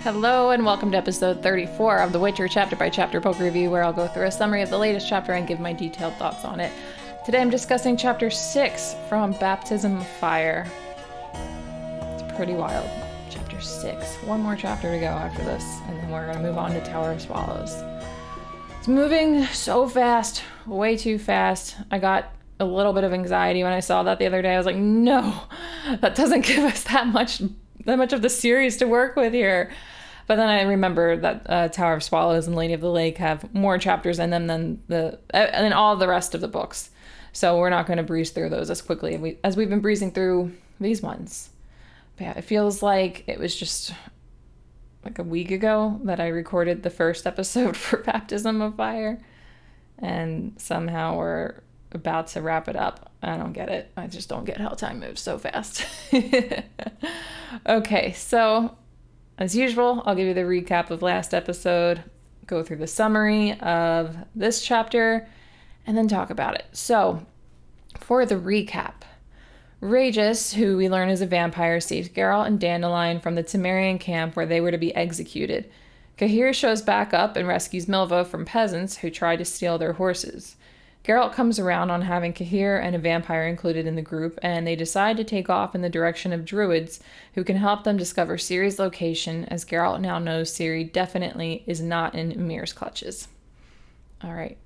Hello and welcome to episode 34 of The Witcher chapter by chapter book review, where I'll go through a summary of the latest chapter and give my detailed thoughts on it. Today I'm discussing chapter 6 from Baptism of Fire. It's pretty wild. Chapter 6. One more chapter to go after this, and then we're going to move on to Tower of Swallows. It's moving so fast, way too fast. I got a little bit of anxiety when I saw that the other day. I was like, no, that doesn't give us that much of the series to work with here. But then I remember that Tower of Swallows and Lady of the Lake have more chapters in them than all the rest of the books. So we're not going to breeze through those as quickly as we've been breezing through these ones. But yeah, it feels like it was just like a week ago that I recorded the first episode for Baptism of Fire. And somehow we're about to wrap it up. I don't get it. I just don't get how time moves so fast. Okay, so as usual, I'll give you the recap of last episode, go through the summary of this chapter, and then talk about it. So, for the recap, Regis, who we learn is a vampire, saves Geralt and Dandelion from the Temerian camp where they were to be executed. Cahir shows back up and rescues Milva from peasants who tried to steal their horses. Geralt comes around on having Cahir and a vampire included in the group, and they decide to take off in the direction of druids who can help them discover Ciri's location, as Geralt now knows Ciri definitely is not in Ymir's clutches. Alright,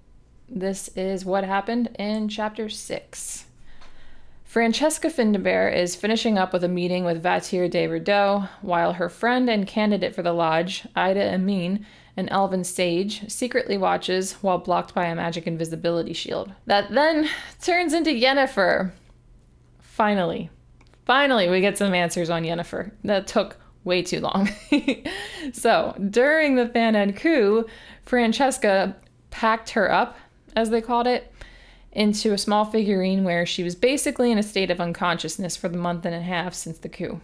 this is what happened in Chapter 6. Francesca Findabair is finishing up with a meeting with Vatir de Rideau, while her friend and candidate for the lodge, Ida Amin, an elven sage, secretly watches while blocked by a magic invisibility shield. That then turns into Yennefer. Finally we get some answers on Yennefer. That took way too long. So, during the Thaned coup, Francesca packed her up, as they called it, into a small figurine where she was basically in a state of unconsciousness for the month and a half since the coup.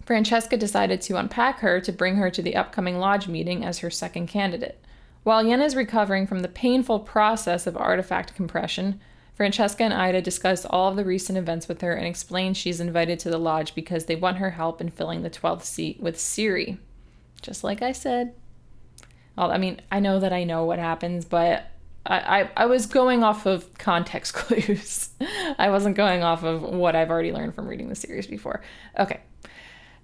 Francesca decided to unpack her to bring her to the upcoming lodge meeting as her second candidate. While Yen is recovering from the painful process of artifact compression, Francesca and Ida discuss all of the recent events with her and explain she's invited to the lodge because they want her help in filling the 12th seat with Ciri. Just like I said. Well, I mean, I know that I know what happens, but I was going off of context clues. I wasn't going off of what I've already learned from reading the series before. Okay.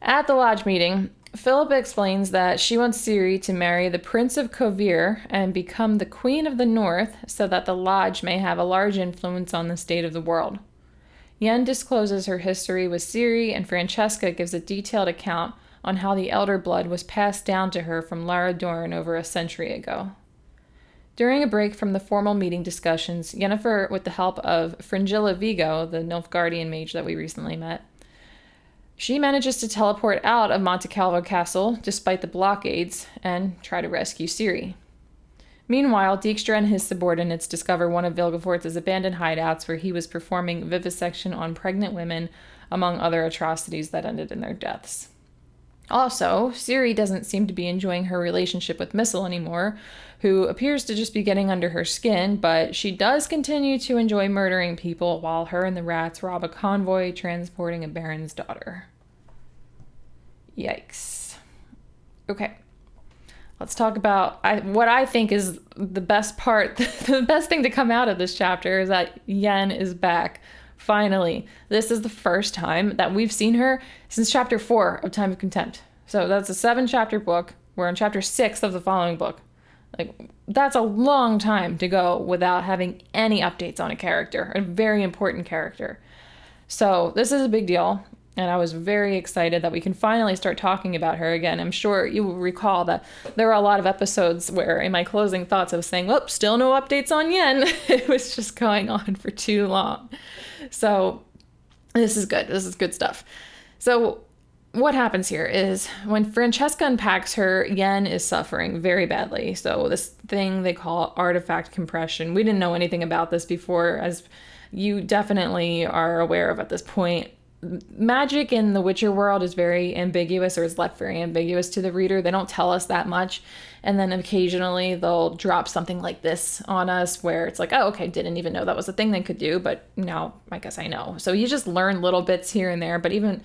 At the lodge meeting, Philippa explains that she wants Ciri to marry the Prince of Kovir and become the Queen of the North so that the lodge may have a large influence on the state of the world. Yen discloses her history with Ciri, and Francesca gives a detailed account on how the Elder Blood was passed down to her from Lara Dorn over a century ago. During a break from the formal meeting discussions, Yennefer, with the help of Fringilla Vigo, the Nilfgaardian mage that we recently met, she manages to teleport out of Monte Calvo Castle, despite the blockades, and try to rescue Ciri. Meanwhile, Dijkstra and his subordinates discover one of Vilgefortz's abandoned hideouts where he was performing vivisection on pregnant women, among other atrocities that ended in their deaths. Also, Ciri doesn't seem to be enjoying her relationship with Missel anymore, who appears to just be getting under her skin, but she does continue to enjoy murdering people while her and the rats rob a convoy transporting a baron's daughter. Yikes. Okay. Let's talk about what I think is the best part. The best thing to come out of this chapter is that Yen is back. Finally. This is the first time that we've seen her since chapter 4 of Time of Contempt. So that's a 7-chapter book. We're on chapter 6 of the following book. Like, that's a long time to go without having any updates on a character, a very important character. So this is a big deal, and I was very excited that we can finally start talking about her again. I'm sure you will recall that there were a lot of episodes where in my closing thoughts I was saying, oh, still no updates on Yen. It was just going on for too long. So this is good. This is good stuff. So what happens here is when Francesca unpacks her, Yen is suffering very badly. So this thing they call artifact compression. We didn't know anything about this before, as you definitely are aware of at this point. Magic in the Witcher world is very ambiguous, or is left very ambiguous to the reader. They don't tell us that much. And then occasionally they'll drop something like this on us where it's like, oh, okay, didn't even know that was a thing they could do, but now I guess I know. So you just learn little bits here and there. But even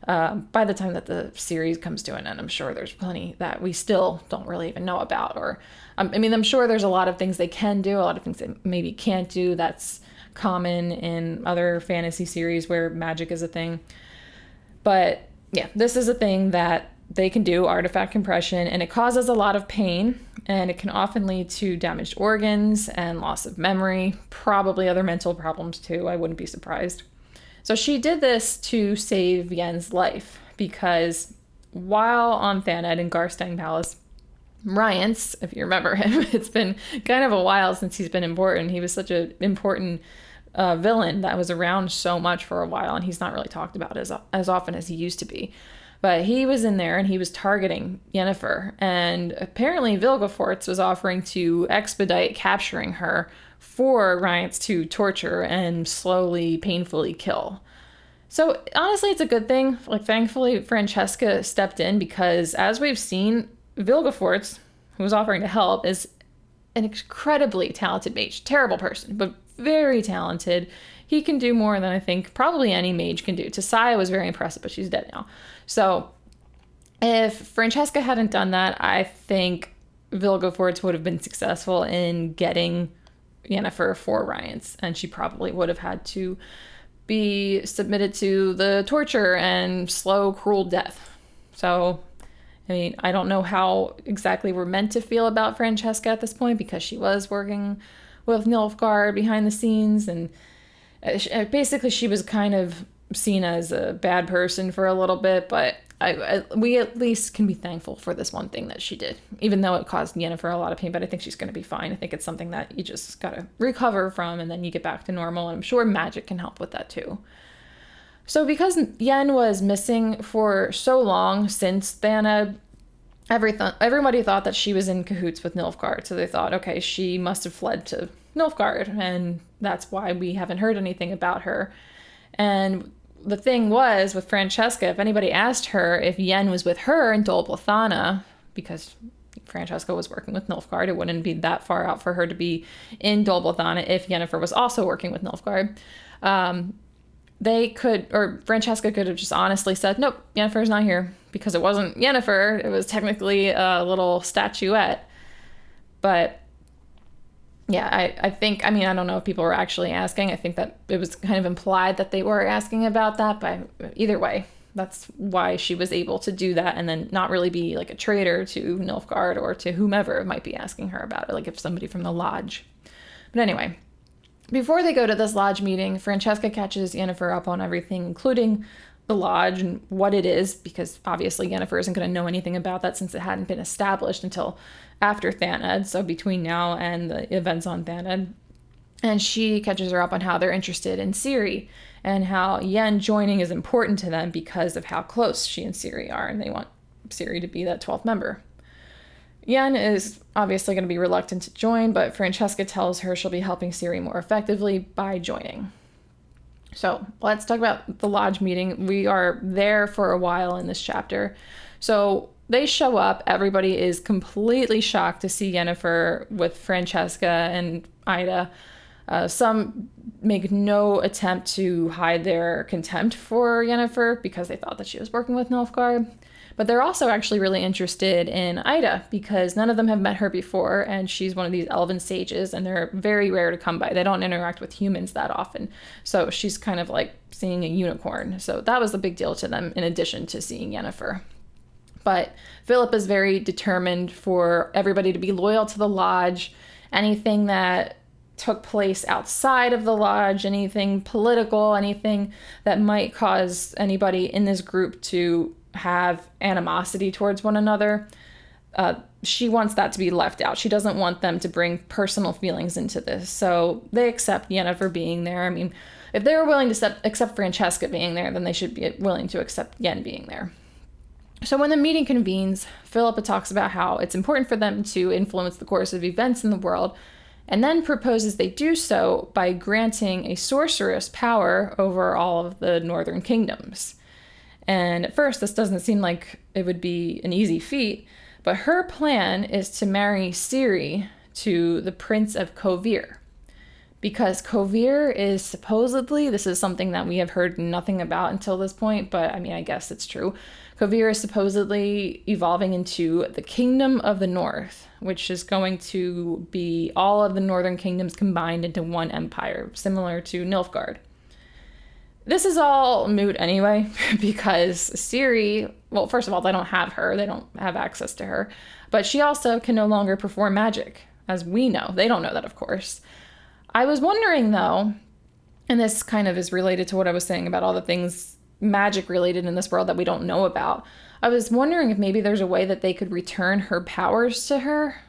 by the time that the series comes to an end, I'm sure there's plenty that we still don't really even know about. Or, I'm sure there's a lot of things they can do, a lot of things they maybe can't do. That's common in other fantasy series where magic is a thing. But yeah, this is a thing that they can do, artifact compression, and it causes a lot of pain, and it can often lead to damaged organs and loss of memory, probably other mental problems too. I wouldn't be surprised. So she did this to save Yen's life, because while on Thaned in Garstang Palace, Rience, if you remember him, it's been kind of a while since he's been important. He was such an important villain that was around so much for a while, and he's not really talked about as often as he used to be. But he was in there and he was targeting Yennefer, and apparently Vilgefortz was offering to expedite capturing her for Rience to torture and slowly, painfully kill. So honestly, it's a good thing. Like, thankfully, Francesca stepped in, because as we've seen, Vilgefortz, who was offering to help, is an incredibly talented mage. Terrible person, but very talented. He can do more than I think probably any mage can do. Tissaia was very impressive, but she's dead now. So if Francesca hadn't done that, I think Vilgefortz would have been successful in getting Yennefer for Rience, and she probably would have had to be submitted to the torture and slow, cruel death. So, I don't know how exactly we're meant to feel about Francesca at this point, because she was working with Nilfgaard behind the scenes, and basically she was kind of seen as a bad person for a little bit, but we at least can be thankful for this one thing that she did, even though it caused Yennefer a lot of pain. But I think she's going to be fine. I think it's something that you just got to recover from, and then you get back to normal, and I'm sure magic can help with that too. So because Yen was missing for so long since Thaned, everybody thought that she was in cahoots with Nilfgaard, so they thought, okay, she must have fled to Nilfgaard, and that's why we haven't heard anything about her. And the thing was, with Francesca, if anybody asked her if Yen was with her in Dol Blathanna, because Francesca was working with Nilfgaard, it wouldn't be that far out for her to be in Dol Blathanna if Yennefer was also working with Nilfgaard. Francesca could have just honestly said, nope, Yennefer's not here, because it wasn't Yennefer, it was technically a little statuette. But yeah, I think, I don't know if people were actually asking. I think that it was kind of implied that they were asking about that, but either way, that's why she was able to do that and then not really be like a traitor to Nilfgaard or to whomever might be asking her about it, like if somebody from the lodge. But anyway, before they go to this lodge meeting, Francesca catches Yennefer up on everything, including the lodge and what it is, because obviously Yennefer isn't going to know anything about that since it hadn't been established until after Thaned, so between now and the events on Thaned. And she catches her up on how they're interested in Ciri and how Yen joining is important to them because of how close she and Ciri are, and they want Ciri to be that 12th member. Yen is obviously going to be reluctant to join, but Francesca tells her she'll be helping Ciri more effectively by joining. So let's talk about the lodge meeting. We are there for a while in this chapter. So they show up. Everybody is completely shocked to see Yennefer with Francesca and Ida. Some make no attempt to hide their contempt for Yennefer because they thought that she was working with Nilfgaard. But they're also actually really interested in Ida because none of them have met her before, and she's one of these elven sages, and they're very rare to come by. They don't interact with humans that often. So she's kind of like seeing a unicorn. So that was a big deal to them in addition to seeing Yennefer. But Philip is very determined for everybody to be loyal to the lodge. Anything that took place outside of the lodge, anything political, anything that might cause anybody in this group to have animosity towards one another, she wants that to be left out. She doesn't want them to bring personal feelings into this. So they accept Yennefer being there. I mean, if they were willing to accept Francesca being there, then they should be willing to accept Yen being there. So when the meeting convenes, Philippa talks about how it's important for them to influence the course of events in the world, and then proposes they do so by granting a sorceress power over all of the northern kingdoms. And at first, this doesn't seem like it would be an easy feat, but her plan is to marry Ciri to the Prince of Kovir. because Kovir is supposedly, this is something that we have heard nothing about until this point, but I mean, I guess it's true. Kovir is supposedly evolving into the Kingdom of the North, which is going to be all of the northern kingdoms combined into one empire, similar to Nilfgaard. This is all moot anyway, because Ciri, well, first of all, they don't have her. They don't have access to her. But she also can no longer perform magic, as we know. They don't know that, of course. I was wondering, though, and this kind of is related to what I was saying about all the things magic related in this world that we don't know about. I was wondering if maybe there's a way that they could return her powers to her.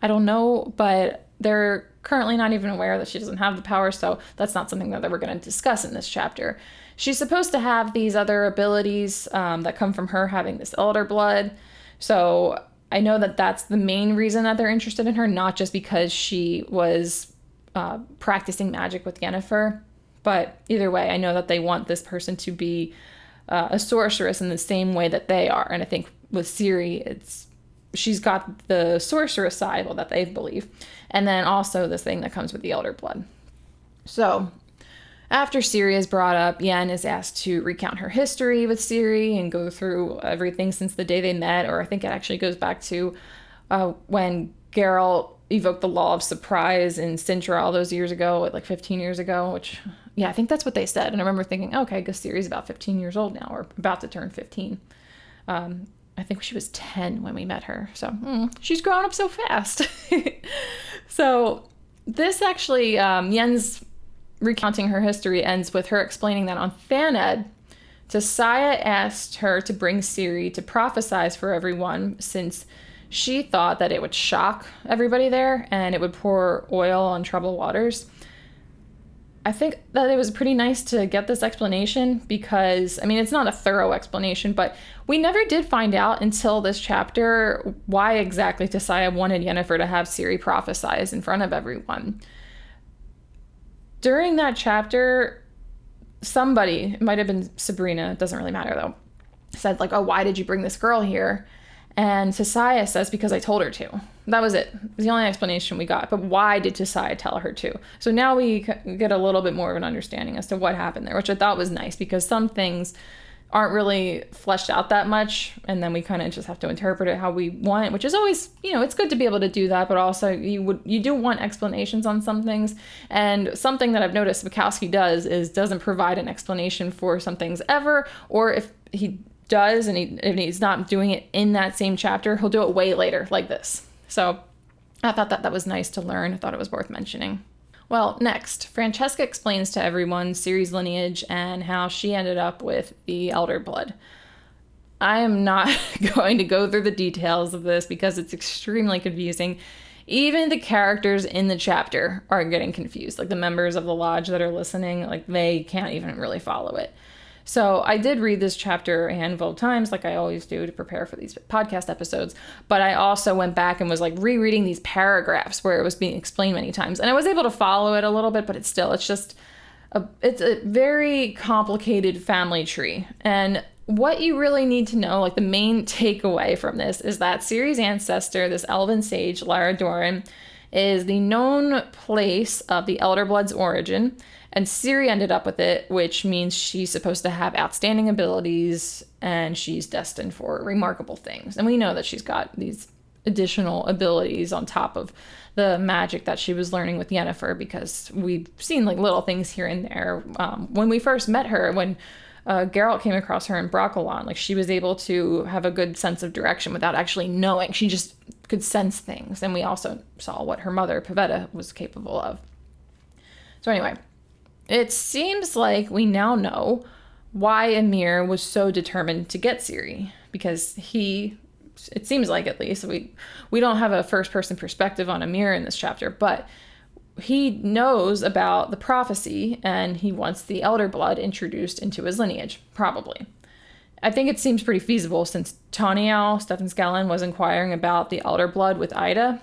I don't know, but they're currently not even aware that she doesn't have the power, so that's not something that we're going to discuss in this chapter. She's supposed to have these other abilities that come from her having this elder blood, so I know that that's the main reason that they're interested in her, not just because she was practicing magic with Yennefer. But either way, I know that they want this person to be a sorceress in the same way that they are. And I think with Ciri, she's got the sorceress side, well, that they believe. And then also this thing that comes with the elder blood. So after Ciri is brought up, Yen is asked to recount her history with Ciri and go through everything since the day they met. Or I think it actually goes back to when Geralt evoked the Law of Surprise in Sintra all those years ago, like 15 years ago, which, yeah, I think that's what they said. And I remember thinking, okay, I guess Ciri's about 15 years old now, or about to turn 15. I think she was 10 when we met her. So she's grown up so fast. So this actually, Yen's recounting her history ends with her explaining that on Thaned, Tissaia asked her to bring Ciri to prophesize for everyone, since she thought that it would shock everybody there and it would pour oil on troubled waters. I think that it was pretty nice to get this explanation because, I mean, it's not a thorough explanation, but we never did find out until this chapter why exactly Tissaia wanted Yennefer to have Ciri prophesize in front of everyone. During that chapter, somebody, it might have been Sabrina, it doesn't really matter though, said like, oh, why did you bring this girl here? And Tissaia says, because I told her to. That was it. It was the only explanation we got. But why did Tissaia tell her to? So now we get a little bit more of an understanding as to what happened there, which I thought was nice because some things aren't really fleshed out that much. And then we kind of just have to interpret it how we want, which is always, it's good to be able to do that. But also you do want explanations on some things. And something that I've noticed Sapkowski doesn't provide an explanation for some things ever, or if he does and if he's not doing it in that same chapter, he'll do it way later like this. So I thought that was nice to learn. I thought it was worth mentioning. Well, next, Francesca explains to everyone Ciri's lineage and how she ended up with the elder blood. I am not going to go through the details of this because it's extremely confusing. Even the characters in the chapter are getting confused. Like the members of the lodge that are listening, like they can't even really follow it. So I did read this chapter a handful of times, like I always do to prepare for these podcast episodes. But I also went back and was like rereading these paragraphs where it was being explained many times. And I was able to follow it a little bit, but it's just it's a very complicated family tree. And what you really need to know, like the main takeaway from this, is that Ciri's ancestor, this elven sage, Lara Dorren, is the known place of the Elder Blood's origin. And Ciri ended up with it, which means she's supposed to have outstanding abilities and she's destined for remarkable things. And we know that she's got these additional abilities on top of the magic that she was learning with Yennefer, because we've seen like little things here and there. When we first met her, when Geralt came across her in Broccolon, like she was able to have a good sense of direction without actually knowing. She just could sense things. And we also saw what her mother, Pavetta, was capable of. So anyway, it seems like we now know why Emhyr was so determined to get Ciri, because it seems like, at least, we don't have a first-person perspective on Emhyr in this chapter, but he knows about the prophecy and he wants the Elder Blood introduced into his lineage, probably. I think it seems pretty feasible since Toniel, Stefan Skellen, was inquiring about the Elder Blood with Ida.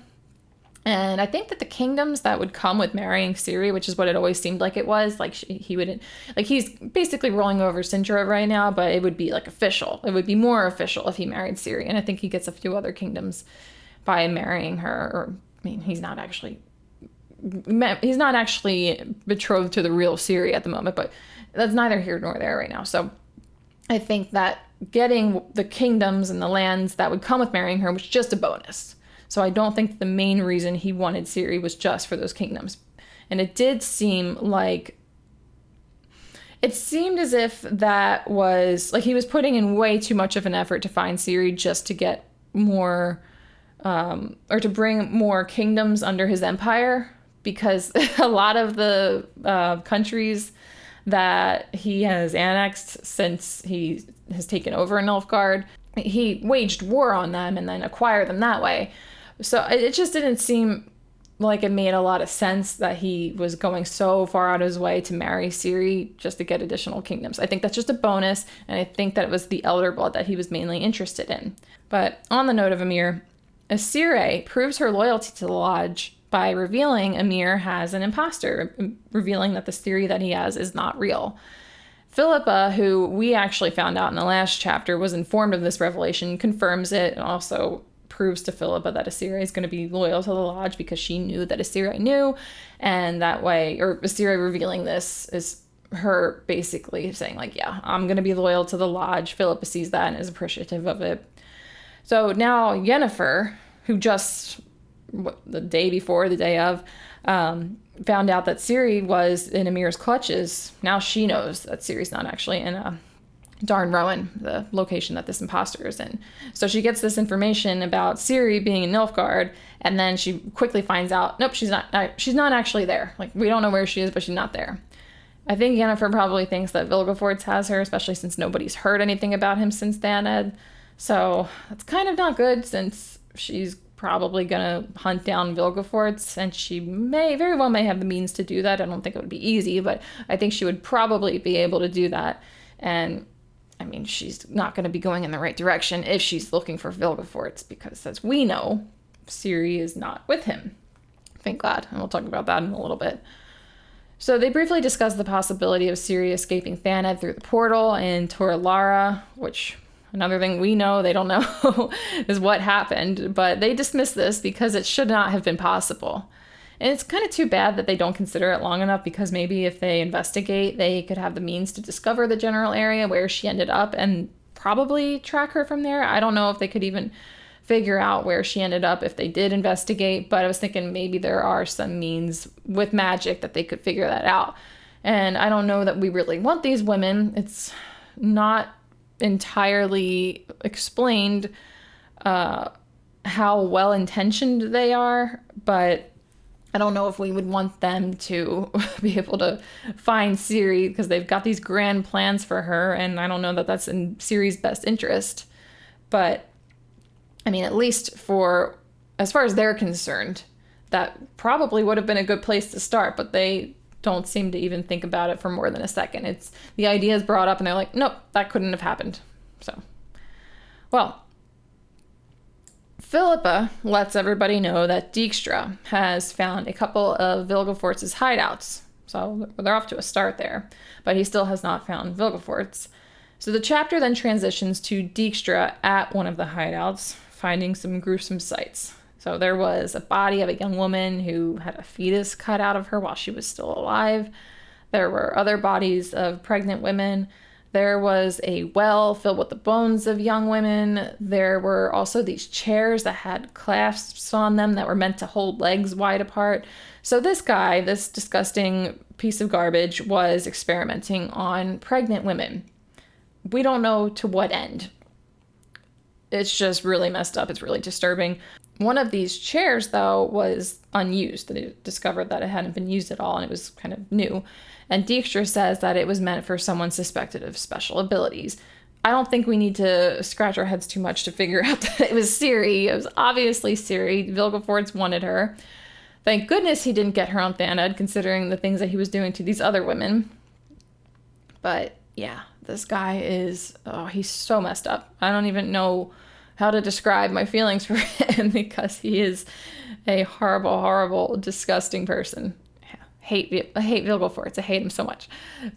And I think that the kingdoms that would come with marrying Ciri, which is what it always seemed like it was, like he's basically rolling over Sintra right now, but it would be like official. It would be more official if he married Ciri. And I think he gets a few other kingdoms by marrying her. Or, I mean, he's not actually he's not actually betrothed to the real Ciri at the moment, but that's neither here nor there right now. So I think that getting the kingdoms and the lands that would come with marrying her was just a bonus. So I don't think the main reason he wanted Ciri was just for those kingdoms. And it did seem like, it seemed as if that was, like, he was putting in way too much of an effort to find Ciri just to get more, or to bring more kingdoms under his empire, because a lot of the countries that he has annexed since he has taken over Nilfgaard, he waged war on them and then acquired them that way. So it just didn't seem like it made a lot of sense that he was going so far out of his way to marry Ciri just to get additional kingdoms. I think that's just a bonus, and I think that it was the elder blood that he was mainly interested in. But on the note of Emhyr, Asire proves her loyalty to the Lodge by revealing Emhyr has an imposter, revealing that the Ciri that he has is not real. Philippa, who we actually found out in the last chapter was informed of this revelation, confirms it, and also proves to Philippa that Asire is going to be loyal to the Lodge because she knew that Asire knew, and that way, or Asire revealing this is her basically saying, like, yeah, I'm going to be loyal to the Lodge. Philippa sees that and is appreciative of it. So now Yennefer, who just the day before, the day of, found out that Ciri was in Emhyr's clutches. Now she knows that Ciri's not actually in Darn Rowan, the location that this imposter is in. So she gets this information about Ciri being in Nilfgaard, and then she quickly finds out, nope, she's not actually there. Like, we don't know where she is, but she's not there. I think Yennefer probably thinks that Vilgefortz has her, especially since nobody's heard anything about him since Thanedd. So that's kind of not good, since she's probably gonna hunt down Vilgefortz, and she very well have the means to do that. I don't think it would be easy, but I think she would probably be able to do that. And I mean, she's not going to be going in the right direction if she's looking for Vilgefortz, because as we know, Ciri is not with him. Thank God. And we'll talk about that in a little bit. So they briefly discuss the possibility of Ciri escaping Thanedd through the portal in Tor Lara, which, another thing we know they don't know is what happened, but they dismiss this because it should not have been possible. And it's kind of too bad that they don't consider it long enough, because maybe if they investigate, they could have the means to discover the general area where she ended up and probably track her from there. I don't know if they could even figure out where she ended up if they did investigate, but I was thinking maybe there are some means with magic that they could figure that out. And I don't know that we really want these women. It's not entirely explained how well-intentioned they are, but I don't know if we would want them to be able to find Ciri, because they've got these grand plans for her, and I don't know that that's in Ciri's best interest. But, I mean, at least for, as far as they're concerned, that probably would have been a good place to start, but they don't seem to even think about it for more than a second. It's, the idea is brought up, and they're like, nope, that couldn't have happened. So, well, Philippa lets everybody know that Dijkstra has found a couple of Vilgefortz's hideouts. So they're off to a start there, but he still has not found Vilgefortz. So the chapter then transitions to Dijkstra at one of the hideouts, finding some gruesome sights. So there was a body of a young woman who had a fetus cut out of her while she was still alive. There were other bodies of pregnant women. There was a well filled with the bones of young women. There were also these chairs that had clasps on them that were meant to hold legs wide apart. So this guy, this disgusting piece of garbage, was experimenting on pregnant women. We don't know to what end. It's just really messed up. It's really disturbing. One of these chairs, though, was unused. They discovered that it hadn't been used at all, and it was kind of new. And Dijkstra says that it was meant for someone suspected of special abilities. I don't think we need to scratch our heads too much to figure out that it was Ciri. It was obviously Ciri. Vilgefortz wanted her. Thank goodness he didn't get her on Thanedd, considering the things that he was doing to these other women. But yeah, this guy is, he's so messed up. I don't even know how to describe my feelings for him, because he is a horrible, horrible, disgusting person. I hate Vilgefortz. I hate him so much.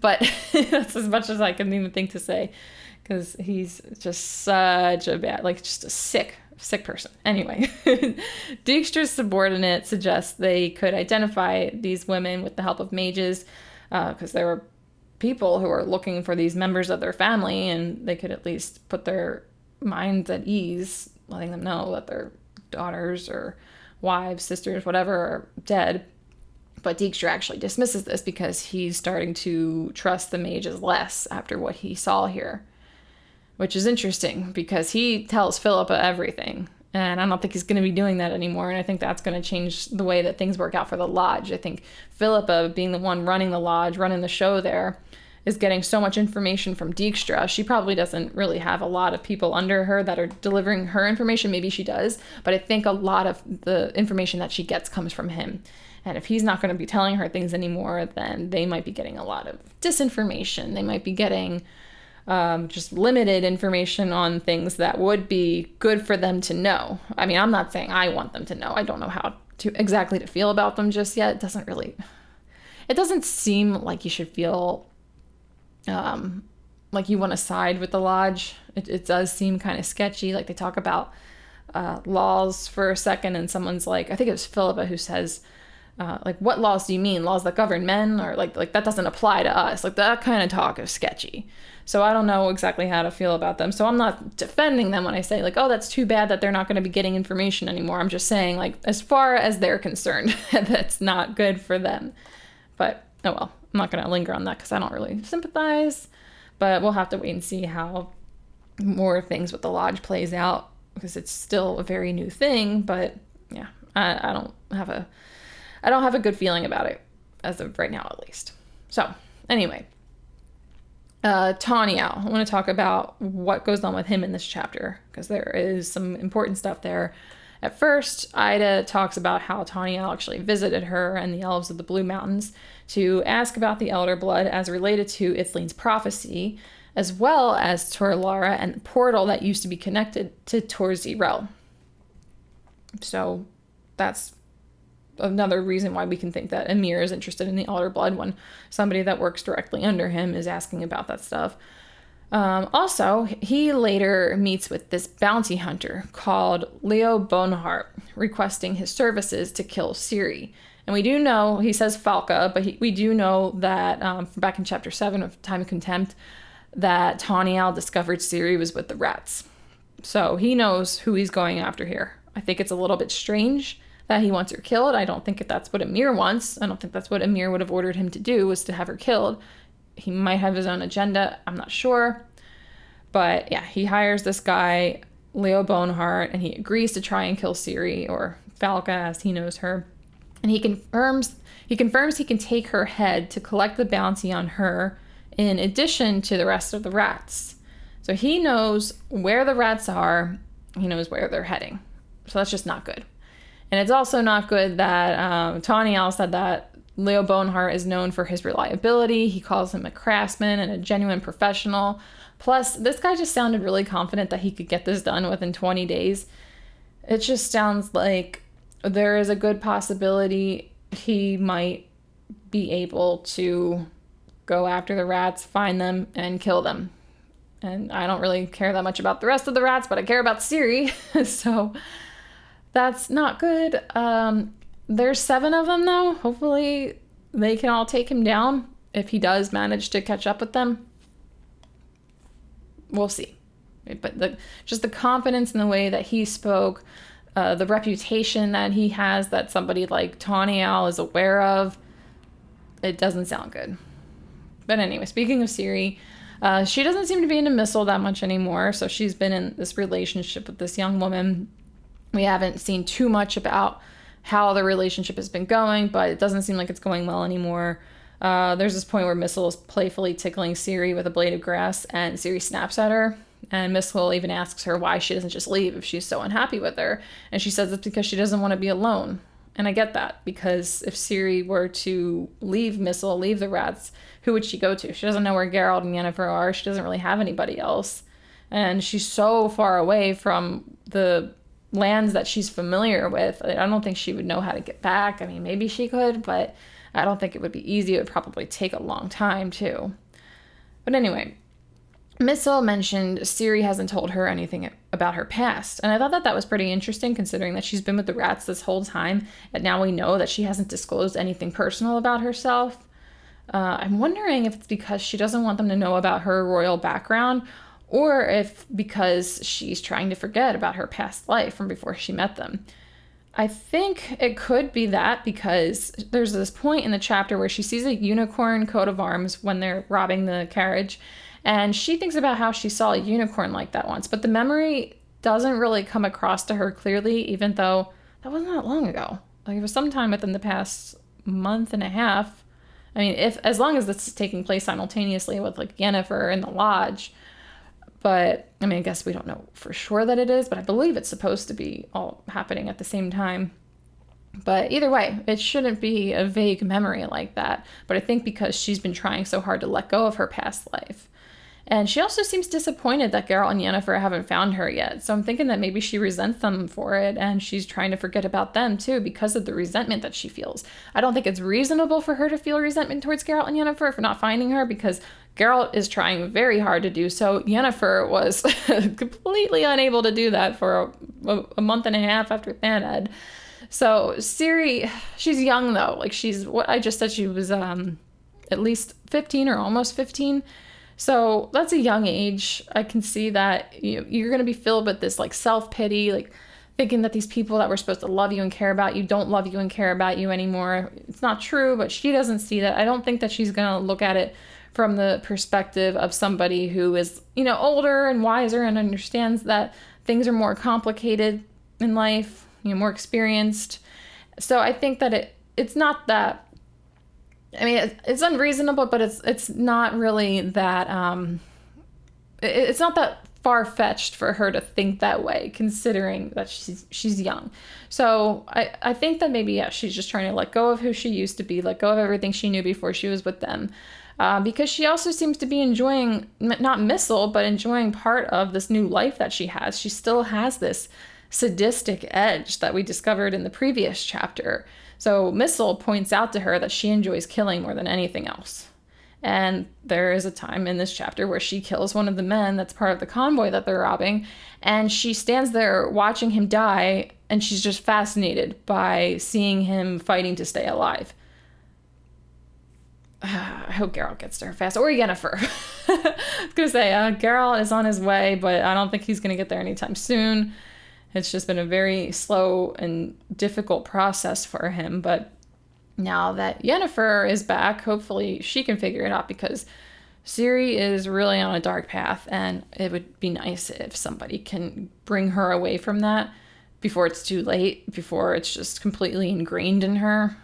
But that's as much as I can even think to say, because he's just such a bad, like, just a sick, sick person. Anyway, Dijkstra's subordinate suggests they could identify these women with the help of mages, because there were people who are looking for these members of their family, and they could at least put their minds at ease, letting them know that their daughters or wives, sisters, whatever, are dead. But Dijkstra actually dismisses this because he's starting to trust the mages less after what he saw here, which is interesting because he tells Philippa everything. And I don't think he's going to be doing that anymore. And I think that's going to change the way that things work out for the lodge. I think Philippa, being the one running the lodge, running the show there, is getting so much information from Dijkstra. She probably doesn't really have a lot of people under her that are delivering her information. Maybe she does. But I think a lot of the information that she gets comes from him. And if he's not going to be telling her things anymore, then they might be getting a lot of disinformation. They might be getting just limited information on things that would be good for them to know. I mean, I'm not saying I want them to know. I don't know how to exactly to feel about them just yet. It doesn't seem like you should feel like you want to side with the lodge. It does seem kind of sketchy. Like they talk about laws for a second, and someone's like, I think it was Philippa who says, like, what laws do you mean? Laws that govern men? Or like that doesn't apply to us. Like that kind of talk is sketchy. So I don't know exactly how to feel about them. So I'm not defending them when I say like, oh, that's too bad that they're not going to be getting information anymore. I'm just saying like, as far as they're concerned, that's not good for them. But oh well, I'm not going to linger on that because I don't really sympathize. But we'll have to wait and see how more things with the lodge plays out, because it's still a very new thing. But yeah, I don't have a good feeling about it as of right now, at least. So anyway, Taniel. I want to talk about what goes on with him in this chapter, because there is some important stuff there. At first, Ida talks about how Taniel actually visited her and the elves of the Blue Mountains to ask about the Elder Blood as related to Ithleen's prophecy, as well as Torlara and the portal that used to be connected to Tor-Zero. So that's another reason why we can think that Emir is interested in the Elder Blood when somebody that works directly under him is asking about that stuff. Also, he later meets with this bounty hunter called Leo Bonehart, requesting his services to kill Ciri. And we do know, he says Falca, but we do know that from back in chapter 7 of Time of Contempt, that Taniel discovered Ciri was with the rats. So he knows who he's going after here. I think it's a little bit strange that he wants her killed. I don't think that's what Emir wants. I don't think that's what Emir would have ordered him to do, was to have her killed. He might have his own agenda. I'm not sure. But yeah, he hires this guy, Leo Bonehart, and he agrees to try and kill Ciri, or Falca as he knows her. And he confirms he can take her head to collect the bounty on her in addition to the rest of the rats. So he knows where the rats are. He knows where they're heading. So that's just not good. And it's also not good that Taniel said that Leo Bonehart is known for his reliability. He calls him a craftsman and a genuine professional. Plus, this guy just sounded really confident that he could get this done within 20 days. It just sounds like there is a good possibility he might be able to go after the rats, find them, and kill them. And I don't really care that much about the rest of the rats, but I care about Ciri. So that's not good. There's 7 of them, though. Hopefully they can all take him down if he does manage to catch up with them. We'll see. But just the confidence in the way that he spoke, the reputation that he has that somebody like Taniel is aware of, it doesn't sound good. But anyway, speaking of Ciri, she doesn't seem to be into Missile that much anymore. So she's been in this relationship with this young woman. We haven't seen too much about how the relationship has been going, but it doesn't seem like it's going well anymore. There's this point where Missile is playfully tickling Ciri with a blade of grass, and Ciri snaps at her. And Missile even asks her why she doesn't just leave if she's so unhappy with her. And she says it's because she doesn't want to be alone. And I get that, because if Ciri were to leave Missile, leave the rats, who would she go to? She doesn't know where Geralt and Yennefer are. She doesn't really have anybody else. And she's so far away from the lands that she's familiar with. I don't think she would know how to get back. I mean, maybe she could, but I don't think it would be easy. It would probably take a long time, too. But anyway, Missile mentioned Ciri hasn't told her anything about her past. And I thought that that was pretty interesting, considering that she's been with the rats this whole time, and now we know that she hasn't disclosed anything personal about herself. I'm wondering if it's because she doesn't want them to know about her royal background, or if because she's trying to forget about her past life from before she met them. I think it could be that, because there's this point in the chapter where she sees a unicorn coat of arms when they're robbing the carriage, and she thinks about how she saw a unicorn like that once, but the memory doesn't really come across to her clearly, even though that wasn't that long ago. Like, it was sometime within the past month and a half. I mean, if as long as this is taking place simultaneously with like Yennefer in the lodge. But I mean, I guess we don't know for sure that it is, but I believe it's supposed to be all happening at the same time. But either way, it shouldn't be a vague memory like that. But I think because she's been trying so hard to let go of her past life. And she also seems disappointed that Geralt and Yennefer haven't found her yet. So I'm thinking that maybe she resents them for it, and she's trying to forget about them too because of the resentment that she feels. I don't think it's reasonable for her to feel resentment towards Geralt and Yennefer for not finding her, because Geralt is trying very hard to do so. Yennefer was completely unable to do that for a month and a half after Thanedd. So Ciri, she's young though. Like, she's, what I just said, she was at least 15 or almost 15. So that's a young age. I can see that you're going to be filled with this like self-pity, like thinking that these people that were supposed to love you and care about you don't love you and care about you anymore. It's not true, but she doesn't see that. I don't think that she's going to look at it from the perspective of somebody who is, older and wiser and understands that things are more complicated in life, more experienced. So I think that it's not that, I mean, it's unreasonable, but it's not really that, it's not that far-fetched for her to think that way, considering that she's young. So I think that maybe, yeah, she's just trying to let go of who she used to be, let go of everything she knew before she was with them. Because she also seems to be enjoying, not Missile, but enjoying part of this new life that she has. She still has this sadistic edge that we discovered in the previous chapter. So Missile points out to her that she enjoys killing more than anything else. And there is a time in this chapter where she kills one of the men that's part of the convoy that they're robbing, and she stands there watching him die, and she's just fascinated by seeing him fighting to stay alive. I hope Geralt gets to her fast, or Yennefer. I was going to say, Geralt is on his way, but I don't think he's going to get there anytime soon. It's just been a very slow and difficult process for him. But now that Yennefer is back, hopefully she can figure it out, because Ciri is really on a dark path, and it would be nice if somebody can bring her away from that before it's too late, before it's just completely ingrained in her.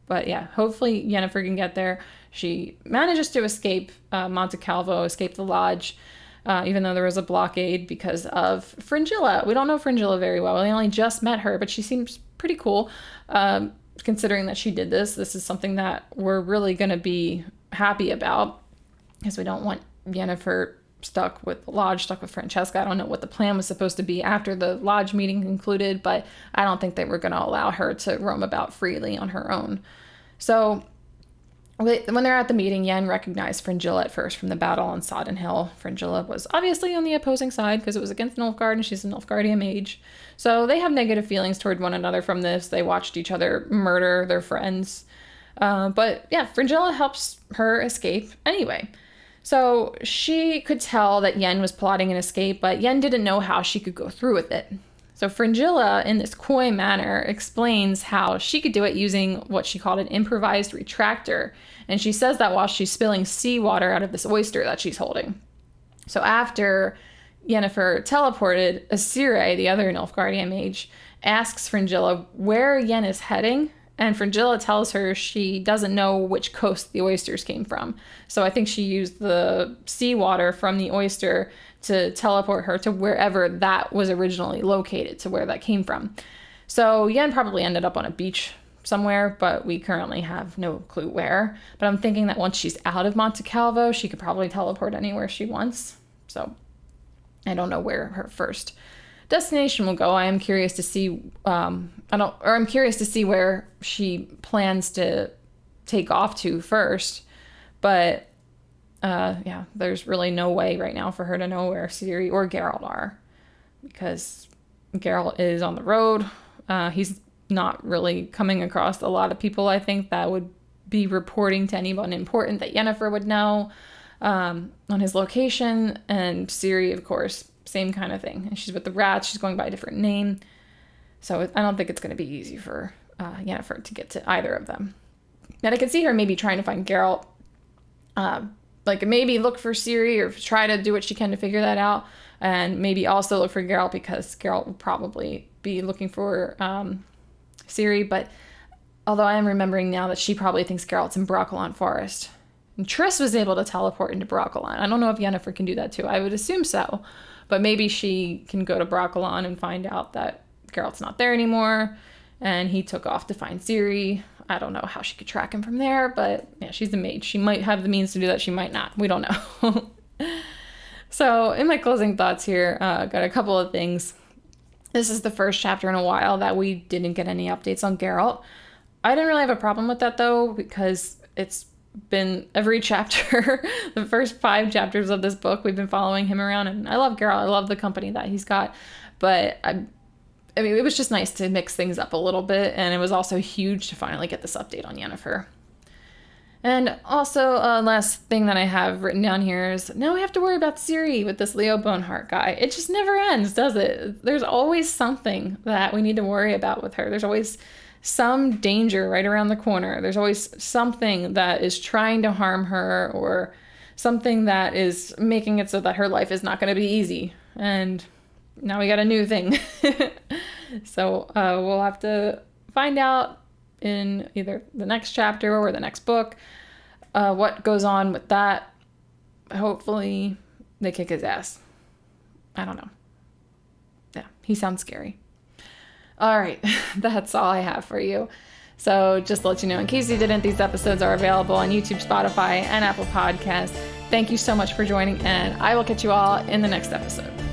But yeah, hopefully Yennefer can get there. She manages to escape Monte Calvo, escape the lodge, even though there was a blockade because of Fringilla. We don't know Fringilla very well. We only just met her, but she seems pretty cool, considering that she did this. This is something that we're really going to be happy about, because we don't want Yennefer stuck with the lodge, stuck with Francesca. I don't know what the plan was supposed to be after the lodge meeting concluded, but I don't think they were going to allow her to roam about freely on her own. So when they're at the meeting, Yen recognized Fringilla at first from the battle on Sodden Hill. Fringilla was obviously on the opposing side because it was against Nilfgaard, and she's a Nilfgaardian mage. So they have negative feelings toward one another from this. They watched each other murder their friends. But yeah, Fringilla helps her escape anyway. So she could tell that Yen was plotting an escape, but Yen didn't know how she could go through with it. So Fringilla, in this coy manner, explains how she could do it using what she called an improvised retractor. And she says that while she's spilling seawater out of this oyster that she's holding. So after Yennefer teleported, Asire, the other Nilfgaardian mage, asks Fringilla where Yen is heading. And Fringilla tells her she doesn't know which coast the oysters came from. So I think she used the seawater from the oyster to teleport her to wherever that was originally located, to where that came from. So Yen probably ended up on a beach somewhere, but we currently have no clue where. But I'm thinking that once she's out of Monte Calvo, she could probably teleport anywhere she wants. So I don't know where her first destination will go. I am curious to see, I'm curious to see where she plans to take off to first. But yeah, there's really no way right now for her to know where Ciri or Geralt are. because Geralt is on the road. He's not really coming across a lot of people, I think, that would be reporting to anyone important that Yennefer would know on his location. And Ciri, of course, same kind of thing. And she's with the rats. She's going by a different name. So I don't think it's going to be easy for Yennefer to get to either of them. And I could see her maybe trying to find Geralt, maybe look for Ciri or try to do what she can to figure that out. And maybe also look for Geralt because Geralt will probably be looking for Ciri. But although I am remembering now that she probably thinks Geralt's in Brokilon Forest. And Triss was able to teleport into Brokilon. I don't know if Yennefer can do that too. I would assume so. But maybe she can go to Brokilon and find out that Geralt's not there anymore. And he took off to find Ciri. I don't know how she could track him from there. But yeah, she's a mage. She might have the means to do that. She might not. We don't know. So in my closing thoughts here, got a couple of things. This is the first chapter in a while that we didn't get any updates on Geralt. I didn't really have a problem with that, though, because it's been every chapter, the first 5 chapters of this book, we've been following him around, and I love Geralt. I love the company that he's got, but I mean, it was just nice to mix things up a little bit, and it was also huge to finally get this update on Yennefer. And also, last thing that I have written down here is, now we have to worry about Ciri with this Leo Boneheart guy. It just never ends, does it? There's always something that we need to worry about with her. There's always some danger right around the corner. There's always something that is trying to harm her, or something that is making it so that her life is not going to be easy. And now we got a new thing. So we'll have to find out in either the next chapter or the next book what goes on with that. Hopefully they kick his ass. I don't know. Yeah, he sounds scary. All right, that's all I have for you. So just to let you know, in case you didn't, these episodes are available on YouTube, Spotify, and Apple Podcasts. Thank you so much for joining, and I will catch you all in the next episode.